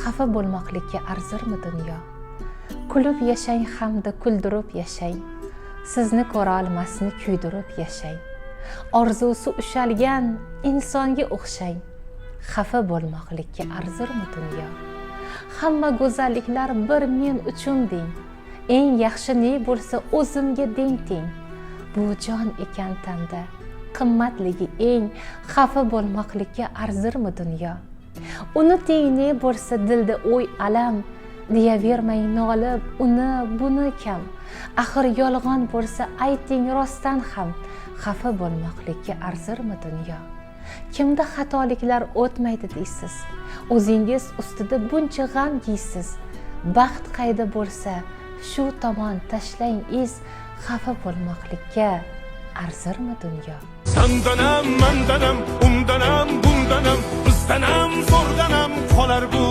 xafa bo'lmoqlikka arzirmi dunyo? Kulib yashang hamda kuldirib yashang, sizni ko'ra olmasni kuydirib yashang. Orzusi ushalgan insonga o'xshang, xafa bo'lmoqlikka arzirmi dunyo? Hamma go'zalliklar bir men uchun deng, eng yaxshi ne bo'lsa o'zimga deng teng. Bu jon ekan tanda, qimmatligi eng, xafa bo'lmoqlikka arzirmi dunyo? Unuting ne bo'lsa dilda o'y alam, deyavermang nolib uni buni kam. Axir yolg'on bo'lsa ayting rostdan ham, xafa bo'lmoqlikka arzirmi dunyo? Kimda xatoliklar o'tmaydi deysiz, o'zingiz ustida buncha g'am yeysiz. Baxt qayda bo'lsa shu tomon tashlang iz, xafa bo'lmoqlikka arzirmi dunyo? Sandanam, mandanam, undanam, bundanam, bizdanam, zo'rdanam qolar bu